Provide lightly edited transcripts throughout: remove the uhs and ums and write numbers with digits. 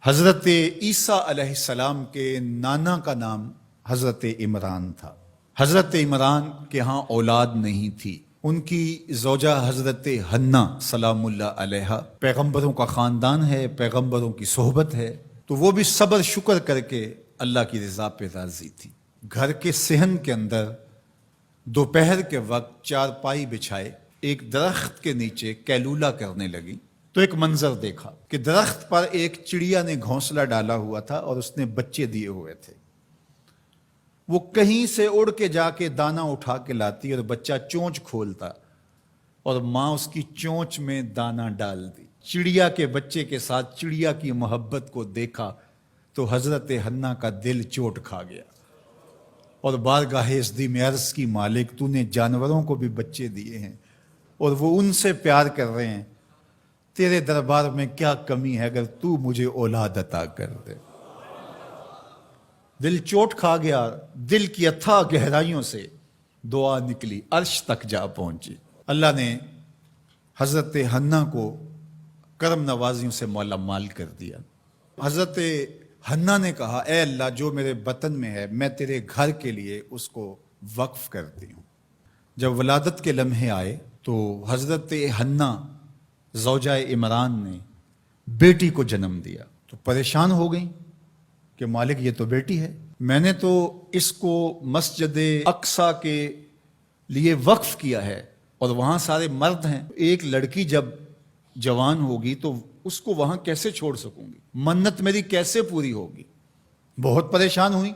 حضرت عیسیٰ علیہ السلام کے نانا کا نام حضرت عمران تھا۔ حضرت عمران کے ہاں اولاد نہیں تھی، ان کی زوجہ حضرت حنہ سلام اللہ علیہا، پیغمبروں کا خاندان ہے، پیغمبروں کی صحبت ہے، تو وہ بھی صبر شکر کر کے اللہ کی رضا پہ راضی تھی۔ گھر کے صحن کے اندر دوپہر کے وقت چارپائی بچھائے ایک درخت کے نیچے کیلولہ کرنے لگی تو ایک منظر دیکھا کہ درخت پر ایک چڑیا نے گھونسلہ ڈالا ہوا تھا اور اس نے بچے دیے ہوئے تھے۔ وہ کہیں سے اڑ کے جا کے دانہ اٹھا کے لاتی اور بچہ چونچ کھولتا اور ماں اس کی چونچ میں دانہ ڈال دی۔ چڑیا کے بچے کے ساتھ چڑیا کی محبت کو دیکھا تو حضرت حنہ کا دل چوٹ کھا گیا اور بارگاہ عزدی میں عرض کی، مالک تو نے جانوروں کو بھی بچے دیے ہیں اور وہ ان سے پیار کر رہے ہیں، تیرے دربار میں کیا کمی ہے اگر تو مجھے اولاد عطا کر دے۔ دل چوٹ کھا گیا، دل کی اتھاہ گہرائیوں سے دعا نکلی، عرش تک جا پہنچی۔ اللہ نے حضرت حنہ کو کرم نوازیوں سے مولا مال کر دیا۔ حضرت حنہ نے کہا، اے اللہ جو میرے بطن میں ہے میں تیرے گھر کے لیے اس کو وقف کرتی ہوں۔ جب ولادت کے لمحے آئے تو حضرت حنہ زوجہ عمران نے بیٹی کو جنم دیا تو پریشان ہو گئیں کہ مالک یہ تو بیٹی ہے، میں نے تو اس کو مسجد اقصیٰ کے لیے وقف کیا ہے اور وہاں سارے مرد ہیں، ایک لڑکی جب جوان ہوگی تو اس کو وہاں کیسے چھوڑ سکوں گی، منت میری کیسے پوری ہوگی۔ بہت پریشان ہوئی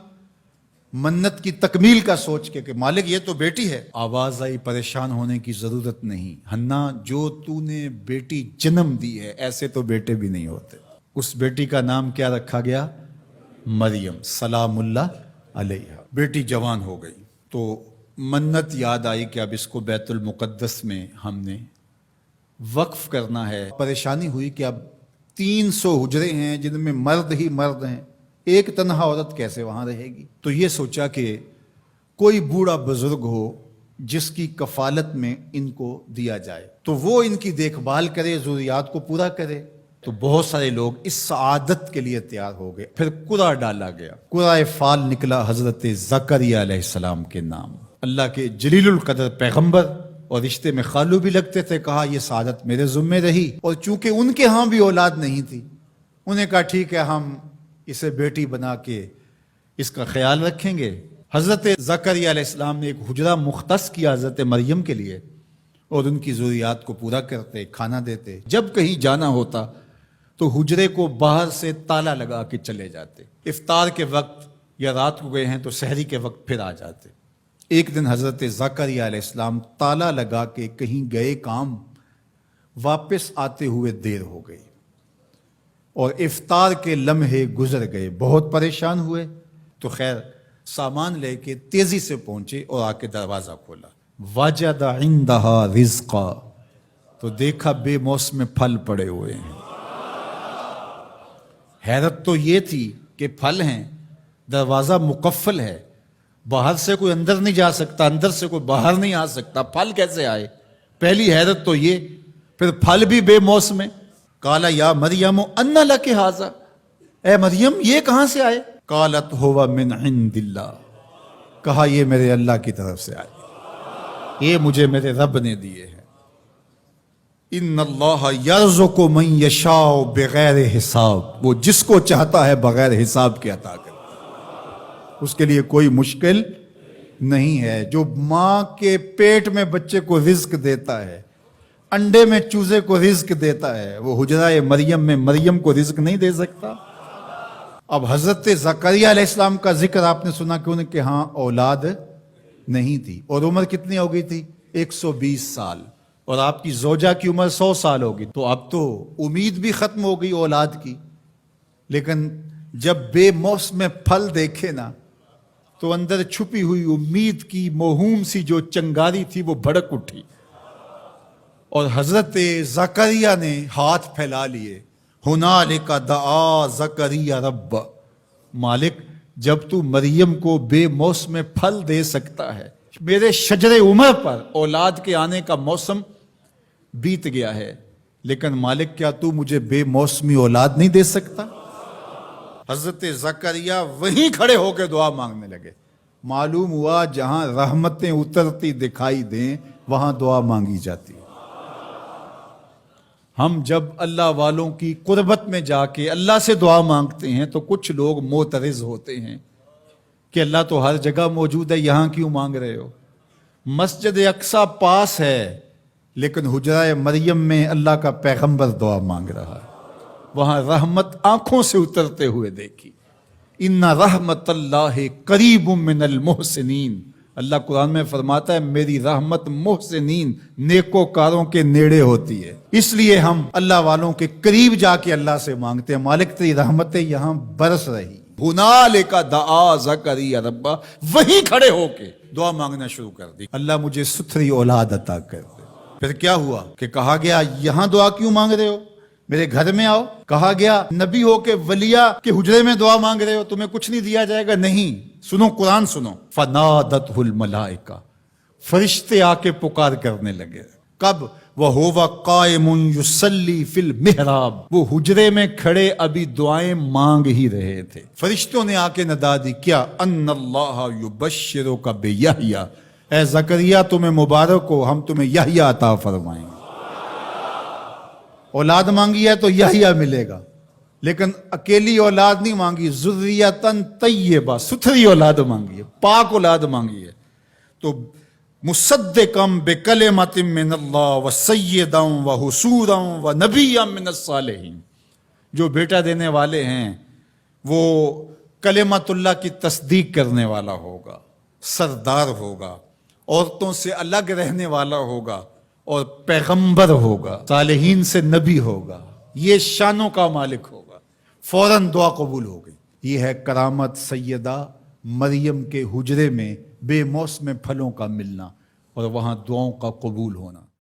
منت کی تکمیل کا سوچ کے کہ مالک یہ تو بیٹی ہے۔ آواز آئی، پریشان ہونے کی ضرورت نہیں حنہ، جو تو نے بیٹی جنم دی ہے ایسے تو بیٹے بھی نہیں ہوتے۔ اس بیٹی کا نام کیا رکھا گیا؟ مریم سلام اللہ علیہا۔ بیٹی جوان ہو گئی تو منت یاد آئی کہ اب اس کو بیت المقدس میں ہم نے وقف کرنا ہے۔ پریشانی ہوئی کہ اب 300 حجرے ہیں جن میں مرد ہی مرد ہیں، ایک تنہا عورت کیسے وہاں رہے گی؟ تو یہ سوچا کہ کوئی بوڑھا بزرگ ہو جس کی کفالت میں ان کو دیا جائے تو وہ ان کی دیکھ بھال کرے، ضروریات کو پورا کرے۔ تو بہت سارے لوگ اس سعادت کے لیے تیار ہو گئے۔ پھر قرعہ ڈالا گیا، قرعہ فال نکلا حضرت زکریہ علیہ السلام کے نام۔ اللہ کے جلیل القدر پیغمبر اور رشتے میں خالو بھی لگتے تھے، کہا یہ سعادت میرے ذمے رہی، اور چونکہ ان کے ہاں بھی اولاد نہیں تھی انہیں کہا ٹھیک ہے ہم اسے بیٹی بنا کے اس کا خیال رکھیں گے۔ حضرت زکریہ علیہ السلام نے ایک حجرہ مختص کیا حضرت مریم کے لیے اور ان کی ضروریات کو پورا کرتے، کھانا دیتے۔ جب کہیں جانا ہوتا تو حجرے کو باہر سے تالا لگا کے چلے جاتے، افطار کے وقت یا رات کو گئے ہیں تو سحری کے وقت پھر آ جاتے۔ ایک دن حضرت زکریہ علیہ السلام تالا لگا کے کہیں گئے کام، واپس آتے ہوئے دیر ہو گئی اور افطار کے لمحے گزر گئے، بہت پریشان ہوئے تو خیر سامان لے کے تیزی سے پہنچے اور آ کے دروازہ کھولا، وجد عندہا رزقا، تو دیکھا بے موسم پھل پڑے ہوئے ہیں۔ حیرت تو یہ تھی کہ پھل ہیں، دروازہ مقفل ہے، باہر سے کوئی اندر نہیں جا سکتا، اندر سے کوئی باہر نہیں آ سکتا، پھل کیسے آئے؟ پہلی حیرت تو یہ، پھر پھل بھی بے موسم۔ قال یا مریم ان لک ھذا، اے مریم یہ کہاں سے آئے؟ قالت ھو من عند اللہ، کہا یہ میرے اللہ کی طرف سے آئے، یہ مجھے میرے رب نے دیے ہیں۔ ان اللہ یرزق من یشاء بغیر حساب، وہ جس کو چاہتا ہے بغیر حساب کے عطا کرتا ہے، اس کے لیے کوئی مشکل نہیں ہے۔ جو ماں کے پیٹ میں بچے کو رزق دیتا ہے، انڈے میں چوزے کو رزق دیتا ہے، وہ حجرہ مریم میں مریم کو رزق نہیں دے سکتا؟ اب حضرت زکریہ علیہ السلام کا ذکر آپ نے سنا کہ ان کے ہاں اولاد نہیں تھی، اور عمر کتنی ہو گئی تھی؟ 120 سال، اور آپ کی زوجہ کی عمر 100 سال ہوگی، تو اب تو امید بھی ختم ہو گئی اولاد کی۔ لیکن جب بے موسم پھل دیکھے نا تو اندر چھپی ہوئی امید کی موہوم سی جو چنگاری تھی وہ بھڑک اٹھی، اور حضرت زکریہ نے ہاتھ پھیلا لیے، ہنالک دعا زکریہ رب، مالک جب تو مریم کو بے موسم پھل دے سکتا ہے، میرے شجر عمر پر اولاد کے آنے کا موسم بیت گیا ہے، لیکن مالک کیا تو مجھے بے موسمی اولاد نہیں دے سکتا؟ حضرت زکریا وہیں کھڑے ہو کے دعا مانگنے لگے. معلوم ہوا جہاں رحمتیں اترتی دکھائی دیں وہاں دعا مانگی جاتی ہے. ہم جب اللہ والوں کی قربت میں جا کے اللہ سے دعا مانگتے ہیں تو کچھ لوگ معترض ہوتے ہیں کہ اللہ تو ہر جگہ موجود ہے، یہاں کیوں مانگ رہے ہو؟ مسجد اقصی پاس ہے لیکن حجرہ مریم میں اللہ کا پیغمبر دعا مانگ رہا ہے، وہاں رحمت آنکھوں سے اترتے ہوئے دیکھی. ان رحمت اللہ قریب من المحسنین، اللہ قرآن میں فرماتا ہے میری رحمت محسنین نیکوکاروں کے نیڑے ہوتی ہے. اس لیے ہم اللہ والوں کے قریب جا کے اللہ سے مانگتے ہیں، مالک تیری رحمتیں یہاں برس رہی. ہنالک دعا زکریا ربہ، وہیں کھڑے ہو کے دعا مانگنا شروع کر دی، اللہ مجھے ستھری اولاد عطا کر دے. پھر کیا ہوا کہ کہا گیا یہاں دعا کیوں مانگ رہے ہو، میرے گھر میں آؤ. کہا گیا نبی ہو کے ولیہ کے حجرے میں دعا مانگ رہے ہو، تمہیں کچھ نہیں دیا جائے گا. نہیں، سنو قرآن سنو. فنادتہ الملائکہ، فرشتے آ کے پکار کرنے لگے. کب؟ وَهُوَ قَائِمٌ يُصَلِّي فِي الْمِحْرَابِ، وہ حجرے میں کھڑے ابھی دعائیں مانگ ہی رہے تھے. فرشتوں نے آ کے ندا دی کیا؟ ان اللہ یبشرک بیحییٰ، اے زکریا تمہیں مبارک ہو، ہم تمہیں یحییٰ عطا فرمائیں گے. اولاد مانگی ہے تو یحییٰ ملے گا، لیکن اکیلی اولاد نہیں مانگی، ذریۃً طیبہ، ستھری اولاد مانگی ہے، پاک اولاد مانگی ہے. تو مصدقاً بکلمۃ من اللہ وسیداً وحصوراً ونبیاً من الصالحین، جو بیٹا دینے والے ہیں وہ کلمت اللہ کی تصدیق کرنے والا ہوگا، سردار ہوگا، عورتوں سے الگ رہنے والا ہوگا اور پیغمبر ہوگا، صالحین سے نبی ہوگا، یہ شانوں کا مالک ہوگا. فوراً دعا قبول ہو گئی. یہ ہے کرامت سیدہ مریم کے حجرے میں بے موسم پھلوں کا ملنا اور وہاں دعاؤں کا قبول ہونا.